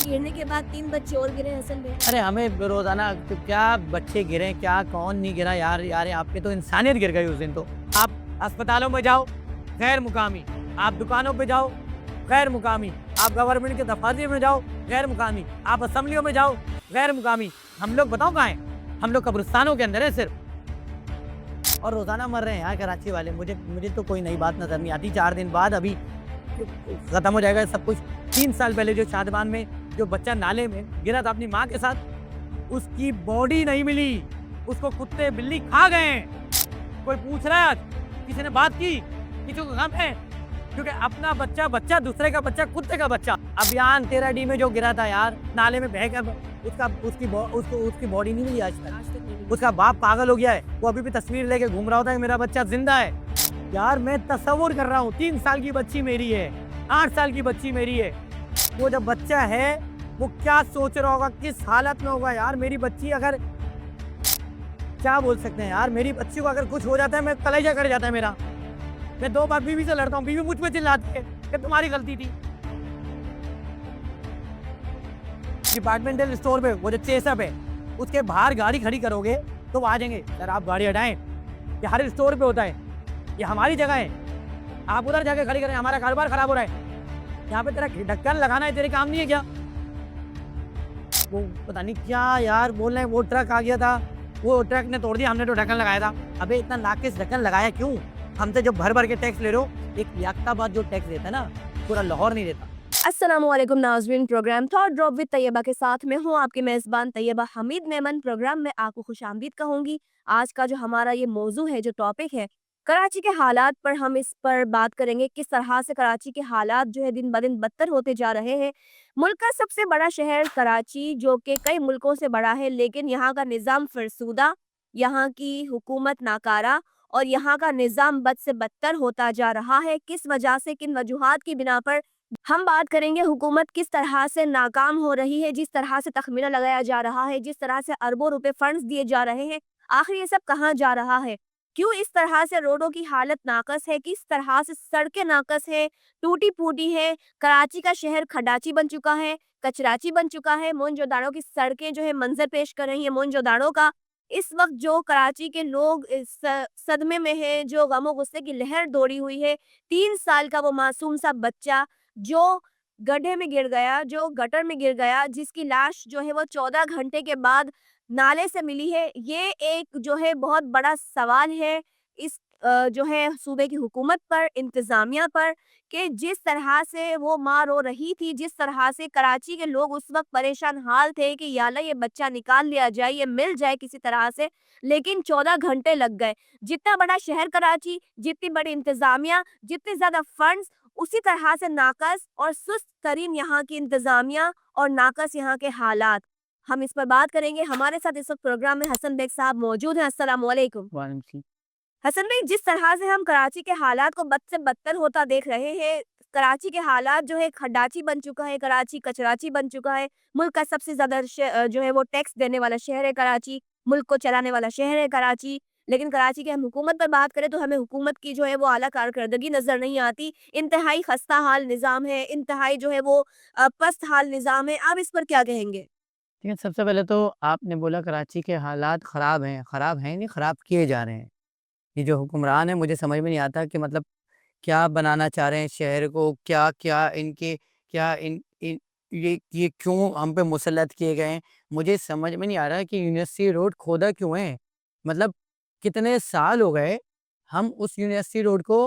गिरने के बाद 3 बच्चे और गिरे हसन भाई। अरे हमें रोजाना तो क्या बच्चे गिरे, क्या कौन नहीं गिरा यार। यार आपकी तो इंसानियत गिर गई उस दिन। तो आप अस्पतालों में जाओ गैर मुकामी, आप दुकानों पे जाओ गैर मुकामी, आप गवर्नमेंट के दफातर में जाओ गैर मुकामी, आप असम्बलियों में जाओ गैर मुकामी। हम लोग बताओ कहाँ हैं? हम लोग कब्रिस्तानों के अंदर है सिर्फ, और रोजाना मर रहे हैं यार कराची वाले। मुझे मुझे तो कोई नई बात नजर नहीं आती। 4 दिन बाद अभी खत्म हो जाएगा सब कुछ। 3 साल पहले जो शादबान में जो बच्चा नाले में गिरा था अपनी माँ के साथ, उसकी बॉडी नहीं मिली, उसको कुत्ते बिल्ली खा गए। कोई पूछ रहा है आज? किसी ने बात की? किसी को गम है? क्योंकि अपना बच्चा बच्चा, दूसरे का बच्चा कुत्ते का बच्चा। अभियान 13D में जो गिरा था यार नाले में बहकर, उसकी बॉडी नहीं मिली आज तक। उसका बाप पागल हो गया है, वो अभी भी तस्वीर लेके घूम रहा होता है मेरा बच्चा जिंदा है। यार मैं तस्वुर कर रहा हूँ, 3 साल की बच्ची मेरी है, 8 साल की बच्ची मेरी है। वो जब बच्चा है वो क्या सोच रहा होगा, किस हालत में होगा यार। मेरी बच्ची अगर, क्या बोल सकते हैं यार, मेरी बच्ची को अगर कुछ हो जाता है मैं कलेजा कर जाता है मेरा। मैं 2 बार बीवी से लड़ता हूँ, बीवी मुझ पे चिल्लाती है कि तुम्हारी गलती थी। डिपार्टमेंटल स्टोर पे वो जो चेसअप है उसके बाहर गाड़ी खड़ी करोगे तो वो आ जाएंगे, सर आप गाड़ी हटाएं, ये हर स्टोर पे होता है, ये हमारी जगह है, आप उधर जाके खड़ी करें, हमारा कारोबार खराब हो रहा है। यहाँ पे तेरा ढक्कन लगाना है, तेरे काम नहीं है क्या? वो पता नहीं क्या यार बोल रहे हैं। वो ट्रक आ गया था, वो ट्रक ने तोड़ दिया, हमने तो ढक्कन लगाया था। अबे इतना नाकिस ढक्कन लगाया क्यों? हमसे जो भर भर के टैक्स ले रहे हो, एक याफ्ताबाद जो टैक्स देता है ना, पूरा लाहौर नहीं देता। अस्सलामुअलैकुम नाज़रीन, program thought drop with Tayyaba के साथ मैं हूँ आपकी मेज़बान तैयबा हमीद मेमन। प्रोग्राम में आपको खुशामदीद कहूँगी। आज का जो हमारा ये मौजू है, जो टॉपिक है कराची के हालात पर, हम इस पर बात करेंगे किस तरह से कराची के हालात जो है दिन ब दिन बदतर होते जा रहे हैं। मुल्क का सबसे बड़ा शहर कराची, जो कि कई मुल्कों से बड़ा है, लेकिन यहाँ का निज़ाम फरसूदा, यहाँ की हुकूमत नाकारा और यहाँ का निज़ाम बद से बदतर होता जा रहा है। किस वजह से, किन वजूहात की बिना पर हम बात करेंगे। हुकूमत किस तरह से नाकाम हो रही है, जिस तरह से तखमीना लगाया जा रहा है, जिस तरह से अरबों रुपए फंड्स दिए जा रहे हैं, आखिर ये सब कहाँ जा रहा है? क्यों इस तरह से रोडों की हालत नाकस है? किस तरह से सड़कें नाकस है, टूटी फूटी है? कराची का शहर खडाची बन चुका है, कचराची बन चुका है। मोहनजोदाड़ो की सड़कें जो है मंजर पेश कर रही है मोहनजोदाड़ो का। इस वक्त जो कराची के लोग इस सदमे में है, जो गमो गुस्से की लहर दौड़ी हुई है। 3 साल का वो मासूम सा बच्चा जो गड्ढे में गिर गया, जो गटर में गिर गया, जिसकी लाश जो है वो 14 घंटे के बाद नाले से मिली है। ये एक जो है बहुत बड़ा सवाल है इस जो है सूबे की हुकूमत पर, इंतज़ामिया पर, कि जिस तरह से वो माँ रो रही थी, जिस तरह से कराची के लोग उस वक़्त परेशान हाल थे कि या अल्लाह ये बच्चा निकाल लिया जाए, ये मिल जाए किसी तरह से, लेकिन 14 घंटे लग गए। जितना बड़ा शहर कराची, जितनी बड़ी इंतज़ामिया, जितने ज़्यादा फंड्स, उसी तरह से नाकस और सुस्त तरीन यहाँ की इंतज़ामिया और नाकस यहाँ के हालात। हम इस पर बात करेंगे। हमारे साथ इस वक्त प्रोग्राम में हसन बेग साहब मौजूद हैं। अस्सलामु अलैकुम। हसन भाई, जिस तरह से हम कराची के हालात को बद से बदतर होता देख रहे हैं, कराची के हालात जो है खड्डाची बन चुका है, कराची कचराची बन चुका है। मुल्क का सबसे ज़्यादा जो है वो टैक्स देने वाला शहर है कराची, मुल्क को चलाने वाला शहर है कराची। लेकिन कराची की हम हुकूमत पर बात करें तो हमें हुकूमत की जो है वो आला कारकर्दगी नज़र नहीं आती। इंतहाई खस्ता हाल निज़ाम है, इंतहाई जो है वो पस्त हाल निज़ाम है। आप इस पर क्या कहेंगे? ठीक है, सबसे पहले तो आपने बोला कराची के हालात ख़राब हैं नहीं, ख़राब किए जा रहे हैं। ये जो हुक्मरान है मुझे समझ में नहीं आता कि मतलब क्या बनाना चाह रहे हैं शहर को, क्या-क्या इनके, क्या इन इन ये क्यों हम पे मुसल्लत किए गए हैं? मुझे समझ में नहीं आ रहा कि यूनिवर्सिटी रोड खोदा क्यों है? मतलब कितने साल हो गए हम उस यूनिवर्सिटी रोड को,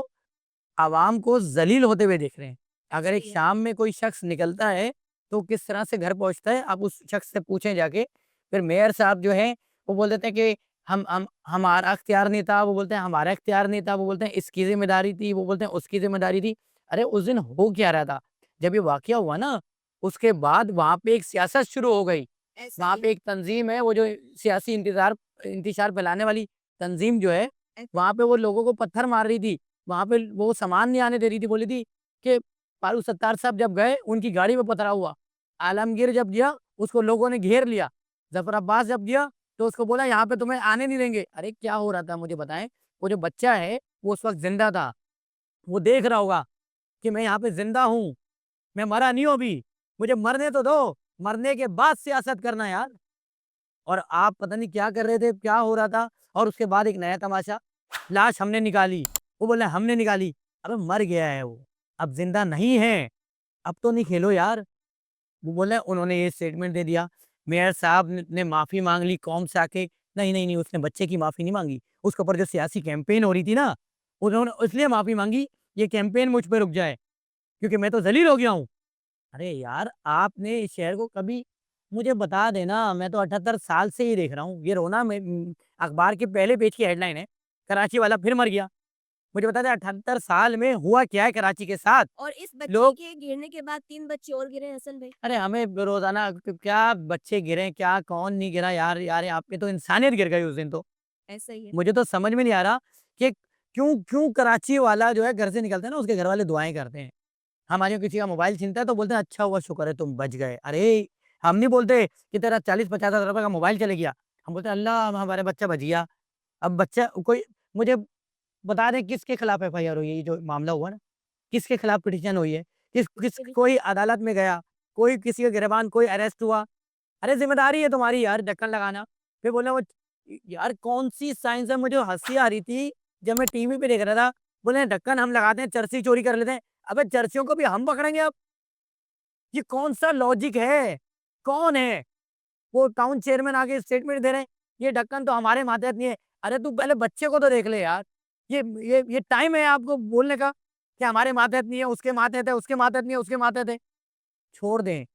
आवाम को ज़लील होते हुए देख रहे हैं। अगर एक सही है। शाम में कोई शख्स निकलता है, तो किस तरह से घर पहुँचता है, आप उस शख्स से पूछें जाके। फिर मेयर साहब जो हैं, वो बोल देते हैं कि हम हमारा इख्तियार नहीं था, वो बोलते हैं हमारा इख्तियार नहीं था, वो बोलते हैं इसकी ज़िम्मेदारी थी, वो बोलते हैं उसकी ज़िम्मेदारी थी। अरे उस दिन हो क्या रहा था? जब ये वाक़या हुआ ना, उसके बाद वहाँ पे एक सियासत शुरू हो गई। वहाँ पे एक तंज़ीम है, वो जो सियासी इंतशार फैलाने वाली तंज़ीम जो है, वहाँ पे वो लोगों को पत्थर मार रही थी। वहाँ पे वो सामान नहीं आने दे रही थी, बोली थी कि फारूक सत्तार साहब जब गए, उनकी गाड़ी में पथराव हुआ। आलमगीर जब गया, उसको लोगों ने घेर लिया। ज़फ़र अब्बास जब गया, तो उसको बोला यहाँ पे तुम्हें आने नहीं देंगे। अरे क्या हो रहा था मुझे बताएँ? वो जो बच्चा है, वो उस वक़्त ज़िंदा था। वो देख रहा होगा कि मैं यहाँ पे ज़िंदा हूँ, मैं मरा नहीं हूँ अभी, मुझे मरने तो दो। मरने के बाद सियासत करना यार। और आप पता नहीं क्या कर रहे थे, क्या हो रहा था। और उसके बाद एक नया तमाशा, लाश हमने निकाली, वो बोल रहे हैं हमने निकाली। अबे मर गया है वो, अब जिंदा नहीं है, अब तो नहीं खेलो यार। वो बोल रहे हैं उन्होंने ये स्टेटमेंट दे दिया, मेयर साहब ने माफी मांग ली कौम से आके। नहीं नहीं नहीं, उसने बच्चे की माफी नहीं मांगी, उसके ऊपर जो सियासी कैंपेन हो रही थी ना, उन्होंने इसलिए माफी मांगी ये कैंपेन मुझ पे रुक जाए, क्योंकि मैं तो जलील हो गया हूँ। अरे यार, आपने इस शहर को कभी मुझे बता देना, मैं तो 78 साल से ही देख रहा हूँ। ये रोना अखबार के पहले पेज की हेडलाइन है, कराची वाला फिर मर गया। मुझे बता दें 78 साल में हुआ क्या है कराची के साथ। और इस बच्चे लोग के गिरने के बाद 3 बच्चे और गिरे हैं हसन भाई। अरे हमें रोज़ाना क्या बच्चे गिरे, क्या कौन नहीं गिरा यार, यार आप पे तो इंसानियत गिर गई उस दिन तो। ऐसा ही है। मुझे तो समझ में नहीं आ रहा कि क्यों क्यों कराची वाला जो है घर से निकलता है ना, उसके घर वाले दुआएँ करते हैं। हमारे यहाँ किसी का मोबाइल छीनता है तो बोलते हैं अच्छा हुआ शुक्र है तुम बच गए। अरे! हम नहीं बोलते कि तेरा 40-50 हज़ार रुपए का मोबाइल चले गया। हम बोलते हैं अल्लाह हमारा बच्चा बच गया। अब बच्चा कोई मुझे बता दें किसके खिलाफ एफआईआर हुई है, ये जो मामला हुआ ना? किसके खिलाफ पिटीशन हुई है? मेरी कोई अदालत में गया, कोई किसी का गिरबान, कोई अरेस्ट हुआ। अरे ज़िम्मेदारी है तुम्हारी यार ढक्कन लगाना। फिर बोले वो यार कौन-सी साइंस है, मुझे हँसी आ रही थी जब मैं टीवी पे देख रहा था। बोले ढक्कन हम लगाते हैं, चरसी चोरी कर लेते हैं। अबे चरसियों को भी हम पकड़ेंगे अब? ये कौन-सा लॉजिक है? कौन है? वो टाउन चेयरमैन आके स्टेटमेंट दे रहे हैं, ये ढक्कन तो हमारे मातहत नहीं है। अरे तू पहले बच्चे को तो देख ले यार। ये टाइम है आपको बोलने का कि हमारे मातहत नहीं है, उसके मातहत है, उसके मातहत नहीं है, उसके मातहत है। छोड़ दें,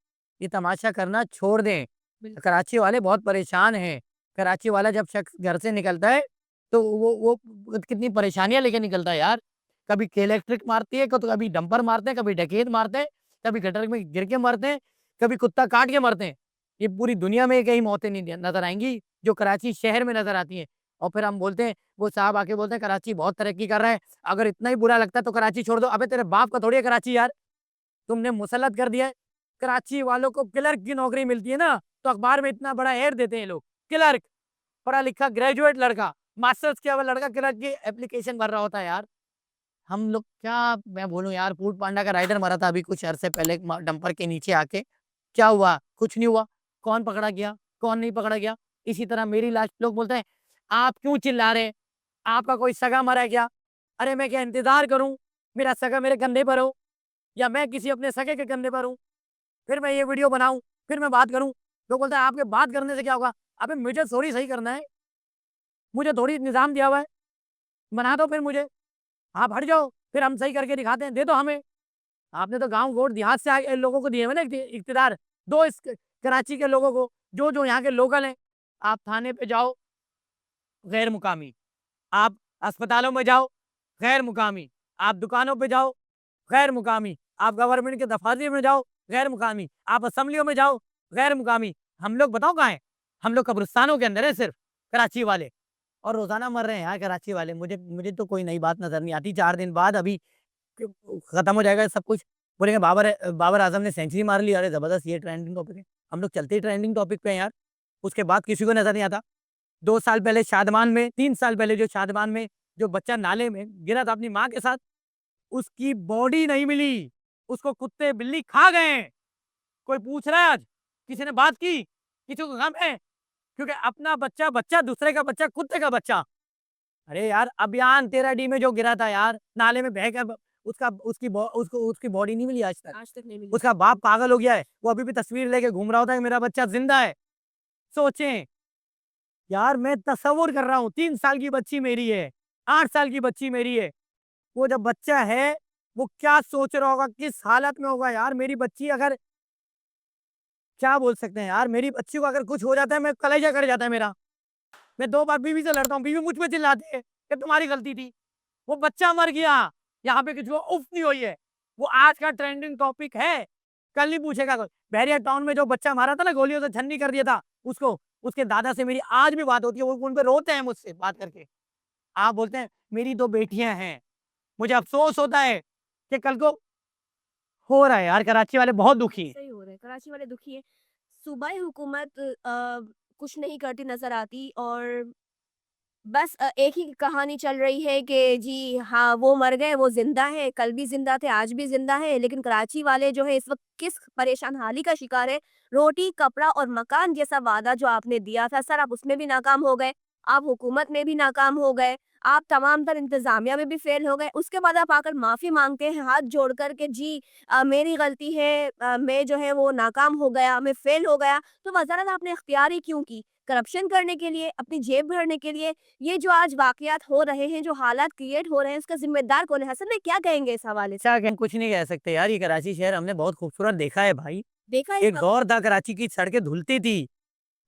ये तमाशा करना छोड़ दें। बिल्कुल। कराची वाले बहुत परेशान हैं। कराची वाला जब शख्स घर से निकलता है, तो वो कितनी परेशानियाँ लेके निकलता है यार। कभी इलेक्ट्रिक मारती है, तो कभी डंपर मारते हैं, कभी डकैत मारते हैं, कभी गटर में गिर के मरते हैं, कभी कुत्ता काट के मरते हैं। ये पूरी दुनिया में कहीं मौतें नहीं नज़र आएँगी, जो कराची शहर में नज़र आती हैं। और फिर हम बोलते हैं, वो साहब आके बोलते हैं कराची बहुत तरक्की कर रहा है, अगर इतना ही बुरा लगता है तो कराची छोड़ दो। अबे तेरे बाप का थोड़ी है कराची यार, तुमने मुसल्लत कर दिया है। कराची वालों को क्लर्क की नौकरी मिलती है ना, तो अखबार में इतना बड़ा ऐड देते हैं लोग। क्लर्क, पढ़ा-लिखा ग्रेजुएट लड़का, मास्टर्स किया हुआ लड़का क्लर्क की एप्लीकेशन भर रहा होता है यार। हम लोग क्या मैं बोलूँ यार, फूड पांडा का राइडर मरा था अभी कुछ अरसे पहले डंपर के नीचे आके। क्या हुआ? कुछ नहीं हुआ। कौन पकड़ा गया? कौन नहीं पकड़ा गया? इसी तरह मेरी लाश लोग बोलते हैं, आप क्यों चिल्ला रहे हैं? आपका कोई सगा मरा है क्या? अरे मैं क्या इंतज़ार करूँ, मेरा सगा मेरे कंधे पर हो, या मैं किसी अपने सगे के कंधे पर हूँ? फिर मैं ये वीडियो बनाऊँ, फिर मैं बात करूँ। लोग बोलते हैं आपके बात करने से क्या होगा? अबे मुझे थोड़ी सही करना है, मुझे थोड़ी निज़ाम दिया हुआ है, बना दो फिर मुझे। आप हट जाओ, फिर हम सही करके दिखाते हैं, दे दो हमें। आपने तो गाँव, गोड़, देहात से आए लोगों को दिए हुए ना इख्तियार, दो इस कराची के लोगों को, जो यहाँ के लोकल हैं। आप थाने पे जाओ, गैर मुकामी। आप अस्पतालों में जाओ, गैर मुकामी। आप दुकानों पे जाओ, गैर मुकामी। आप गवर्नमेंट के दफ़ातर में जाओ, गैर मुकामी। आप असेंबलियों में जाओ, गैर मुकामी। हम लोग बताओ कहाँ हैं? हम लोग कब्रिस्तानों के अंदर हैं सिर्फ़, कराची वाले। और रोज़ाना मर रहे हैं यार कराची वाले। मुझे मुझे तो कोई नई बात नज़र नहीं आती। 4 दिन बाद अभी क खत्म हो जाएगा सब कुछ। बोलेंगे बाबर आज़म ने सेंचुरी मार ली। अरे ज़बरदस्त, ये ट्रेंडिंग टॉपिक है। हम लोग चलते ही ट्रेंडिंग टॉपिक पे हैं यार। उसके बाद किसी को नज़र नहीं आता। 2 साल पहले शादमान में, 3 साल पहले जो शादमान में जो बच्चा नाले में गिरा था अपनी माँ के साथ, उसकी बॉडी नहीं मिली। उसको कुत्ते बिल्ली खा गए हैं। कोई पूछ रहा है आज? किसी ने बात की? किसी को गम है? क्योंकि अपना बच्चा बच्चा, दूसरे का बच्चा कुत्ते का बच्चा। अरे यार, अभियान 13D में जो गिरा था यार, नाले में बह के उसका उसकी बॉडी नहीं मिली आज तक। आज तक नहीं मिली। उसका बाप पागल हो गया है। वो अभी भी तस्वीर लेके घूम रहा होता है कि मेरा बच्चा ज़िंदा है। सोचें, यार मैं तसव्वुर कर रहा हूँ 3 साल की बच्ची मेरी है, 8 साल की बच्ची मेरी है। वो जब बच्चा है, वो क्या सोच रहा होगा, किस हालत में होगा यार। मेरी बच्ची अगर क्या बोल सकते हैं यार, मेरी बच्ची को अगर कुछ हो जाता है, मैं कलेजा कट जाता है मेरा। मैं 2 बार बीवी से लड़ता हूँ, बीवी मुझ पे चिल्लाती है कि तुम्हारी गलती थी। वो बच्चा मर गया, यहाँ पे किसी को उफ़ नहीं हुई है। वो आज का ट्रेंडिंग टॉपिक है, कल नहीं पूछेगा कोई। बहरिया टाउन में जो बच्चा मारा था ना, गोलियों से छन्नी कर दिया था उसको, उसके दादा से मेरी आज भी बात होती है, वो उन पे रोते हैं मुझसे बात करके। आप बोलते हैं मेरी 2 बेटियाँ हैं। मुझे अफ़सोस होता है कि कल को हो रहा है यार, कराची वाले बहुत दुखी हैं। सही हो रहा है, कराची वाले दुखी हैं। सूबाई हुकूमत कुछ नहीं करती नज़र आती और बस एक ही कहानी चल रही है कि जी हाँ, वो मर गए, वो ज़िंदा है, कल भी ज़िंदा थे, आज भी ज़िंदा है, लेकिन कराची वाले जो है इस वक़्त किस परेशान हाली का शिकार है। रोटी, कपड़ा और मकान जैसा वादा जो आपने दिया था सर, आप उसमें भी नाकाम हो गए, आप हुकूमत में भी नाकाम हो गए, आप तमाम तर इंतज़ामिया में भी फ़ेल हो गए। उसके बाद आप आकर माफ़ी माँगते हैं हाथ जोड़ कर के जी मेरी गलती है मैं जो है वो नाकाम हो गया, मैं फ़ेल हो गया। तो वज़ारत आपने इख्तियार ही क्यों की? करप्शन करने के लिए, अपनी जेब भरने के लिए? ये जो आज वाक़यात हो रहे हैं, जो हालात क्रिएट हो रहे हैं, इसका ज़िम्मेदार कौन है? हसन भाई क्या कहेंगे इस हवाले से? क्या कहें, कुछ नहीं कह सकते यार, ये कराची शहर हमने बहुत खूबसूरत देखा है भाई। देखा है इस एक वक़्त दौर था कराची की सड़कें धुलती थी।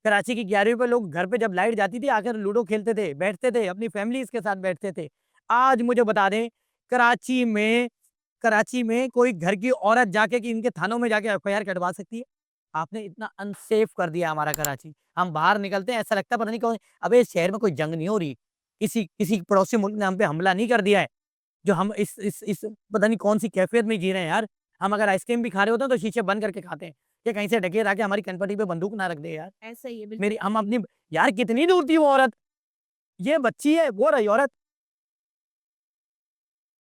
कराची की 11वीं पे लोग घर पे जब लाइट जाती थी आकर लूडो खेलते थे, बैठते थे, अपनी फैमिलीज़ के साथ बैठते थे। आज मुझे बता दें, कराची में कराची में कोई घर की औरत जाके कि इनके थानों में जाके एफआईआर कटवा सकती है? आपने इतना अनसेफ कर दिया हमारा कराची। हम बाहर निकलते हैं ऐसा लगता है पता नहीं कौन अबे इस शहर में कोई जंग नहीं हो रही। किसी किसी पड़ोसी मुल्क ने हम पे हमला नहीं कर दिया है। जो हम इस पता नहीं कौन-सी कैफ़ियत में जी रहे हैं यार। हम अगर आइसक्रीम भी खा रहे होते हैं तो शीशे बंद करके खाते हैं, कि कहीं से डकैत आके हमारी कनपटी पे बंदूक ना रख दे यार। ऐसा ही है, बिल्कुल। मेरी हम अपनी यार कितनी दूर थी वो औरत, ये बच्ची है, वो रही औरत।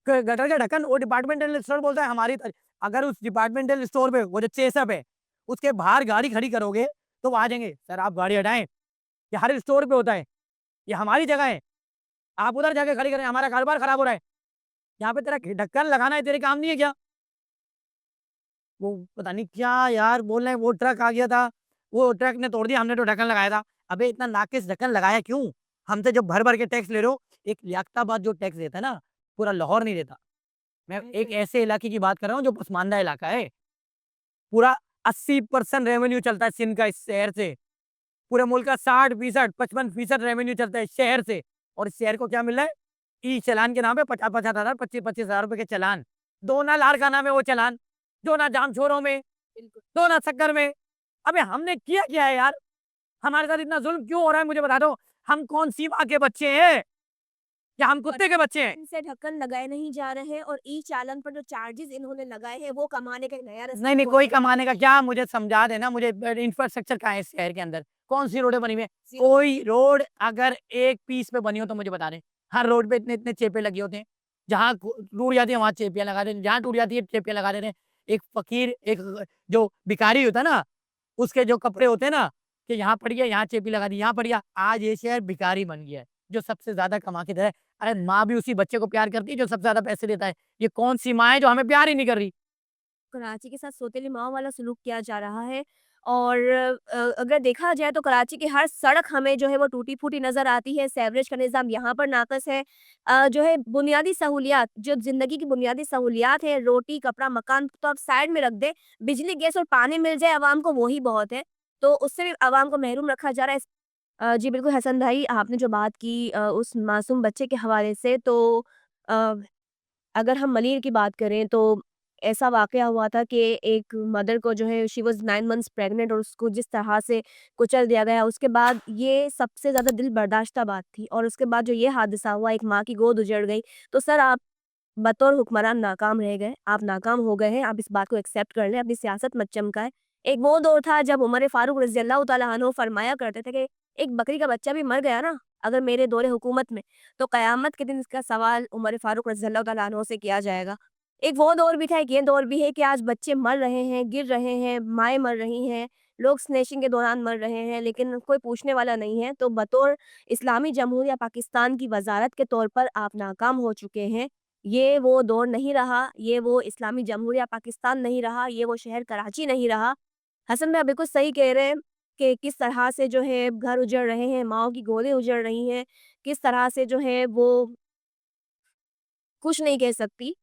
ग गटर का ढक्कन वो डिपार्टमेंटल स्टोर बोलता है हमारी अगर उस डिपार्टमेंटल स्टोर पे वो जो चेसअप है, उसके बाहर गाड़ी खड़ी करोगे, तो वो आ जाएँगे, "सर आप गाड़ी हटाएँ, ये हर स्टोर पे होता है, ये हमारी जगह है, आप उधर जाके खड़ी करें, हमारा कारोबार खराब हो रहा है, यहाँ पे तेरा ढक्कन लगाना है, तेरे काम नहीं है क्या?" वो पता नहीं क्या यार बोल रहे हैं, वो ट्रक आ गया था, वो ट्रक ने तोड़ दिया, हमने तो ढक्कन लगाया था। अबे इतना नाक़िस ढक्कन लगाया क्यों? हमसे जो भर-भर के टैक्स ले रहे हो, एक लियाकताबाद जो टैक्स देता है ना, पूरा लाहौर नहीं देता। मैं ऐसा एक ही ऐसे इलाके की बात कर रहा हूँ जो पसमानदा इलाका है। पूरा 80% रेवेन्यू चलता है सिंध का इस शहर से। पूरे मुल्क का 60% 55% रेवेन्यू चलता है इस शहर से और इस शहर को क्या मिल रहा है? ई-चालान के नाम पे 50-50 हज़ार, 25-25 हज़ार रुपए के चालान। दो ना लारकाना में वो चालान, दो ना जामचोरों में, बिल्कुल। दो ना सक्कर में। अबे हमने किया क्या है यार? हमारे साथ इतना ज़ुल्म क्यों हो रहा है मुझे बता दो? हम कौन-सी माँ के बच्चे हैं? या हम और कुत्ते के बच्चे हैं? इनसे ढक्कन लगाए नहीं जा रहे और ई-चालान पर जो चार्जेज़ इन्होंने लगाए हैं, वो कमाने का एक नया नहीं, रास्ता नहीं, खोल कोई रहे हैं। कमाने का क्या मुझे समझा देना मुझे इंफ्रास्ट्रक्चर कहाँ है इस शहर के अंदर? कौन-सी रोडें बनी हुई हैं? जी, कोई रोड अगर एक पीस पे बनी हो तो मुझे बता दें। हर रोड पे इतने-इतने चेपे लगे होते हैं। जहाँ टूट जाती है वहाँ चेपियाँ लगा देते हैं, जहाँ टूट जाती है चेपियाँ लगा देते हैं। एक फ़कीर एक जो भिखारी होता है ना, उसके जो कपड़े होते हैं ना, कि यहाँ पड़ गया, यहाँ चेपी लगा दी, यहाँ पड़ गया। आज ये शहर भिखारी बन गया है, जो सबसे ज़्यादा कमा के दे रहा है। अरे माँ भी उसी बच्चे को प्यार करती है जो सबसे ज़्यादा पैसे देता है। ये कौन-सी माँ है जो हमें प्यार ही नहीं कर रही? कराची के साथ सौतेली माँ वाला सलूक किया जा रहा है और अगर देखा जाए तो कराची की हर सड़क हमें जो है वो टूटी-फूटी नज़र आती है, सीवरेज का निज़ाम यहाँ पर नाक़िस है। जो है बुनियादी सहूलियात, जो ज़िंदगी की बुनियादी सहूलियात है, रोटी, कपड़ा, मकान तो आप साइड में रख दें, बिजली, गैस और पानी मिल जाए अवाम को वो ही बहुत है। तो उससे भी अवाम को महरूम रखा जा रहा है। जी बिल्कुल हसन भाई आपने जो बात की उस मासूम बच्चे के हवाले से तो अ अगर हम मलिर की बात करें तो ऐसा वाक़या हुआ था कि एक मदर को जो है शी वाज़ 9 मंथ्स प्रेग्नेंट और उसको जिस तरह से कुचल दिया गया, उसके बाद ये सबसे ज़्यादा दिल बर्दाश्ता बात थी और उसके बाद जो ये हादसा हुआ, एक माँ की गोद उजड़ गई। तो सर आप बतौर हुक्मरान नाकाम रह गए, आप नाकाम हो गए हैं, आप इस बात को एक्सेप्ट कर लें, अपनी सियासत मत चमकाएँ। एक वो दौर था जब उमर फारूक रज़ियल्लाहु तआला अन्हु फरमाया करते थे कि एक बकरी का बच्चा भी मर गया ना, अगर मेरे दौरे हुकूमत में, तो क़यामत के दिन इसका सवाल उमर फारूक रज़ियल्लाहु तआला अन्हु से किया जाएगा। एक वो दौर भी था, एक ये दौर भी है कि आज बच्चे मर रहे हैं, गिर रहे हैं, माएँ मर रही हैं, लोग स्नैचिंग के दौरान मर रहे हैं, लेकिन कोई पूछने वाला नहीं है। तो बतौर इस्लामी जमहूरिया पाकिस्तान की वज़ारत के तौर पर आप नाकाम हो चुके हैं। ये वो दौर नहीं रहा, ये वो इस्लामी जमहूरिया पाकिस्तान नहीं रहा, ये वो शहर कराची नहीं रहा। हसन भाई बिल्कुल सही कह रहे हैं कि किस तरह से जो है घर उजड़ रहे हैं, माँओं की गोदें उजड़ रही हैं, किस तरह से जो है वो कुछ नहीं कह सकती।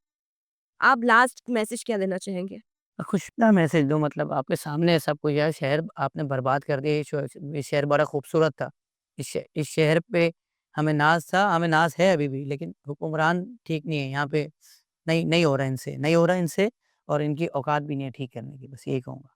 आप लास्ट मैसेज क्या देना चाहेंगे? कुछ ना मैसेज दूँ मतलब आपके सामने सब कुछ है, शहर आपने बर्बाद कर दिया, ये शहर बड़ा खूबसूरत था। इस शहर पे हमें नाज़ था, हमें नाज़ है अभी भी, लेकिन हुक्मरान ठीक नहीं है यहाँ पे, नहीं नहीं हो रहा इनसे, नहीं हो रहा इनसे और इनकी औकात भी नहीं है ठीक करने की, बस यही कहूँगा।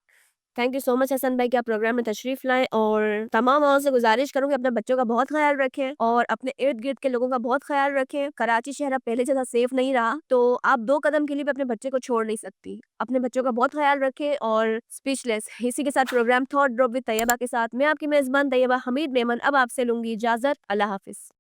Thank you so much Hasan भाई कि आप प्रोग्राम में तशरीफ़ लाएँ और तमाम लोगों से गुज़ारिश करूँगी अपने बच्चों का बहुत ख़्याल रखें और अपने इर्द-गिर्द के लोगों का बहुत ख़्याल रखें। कराची शहर अब पहले जैसा सेफ नहीं रहा, तो आप 2 कदम के लिए भी अपने बच्चे को छोड़ नहीं सकती। अपने बच्चों का बहुत ख़्याल रखें और स्पीचलेस इसी के साथ program thought drop with Tayyaba के साथ मैं आपकी मेज़बान तैयबा हमीद मेमन अब आपसे लूँगी इजाज़त। अल्लाह हाफ़िज़।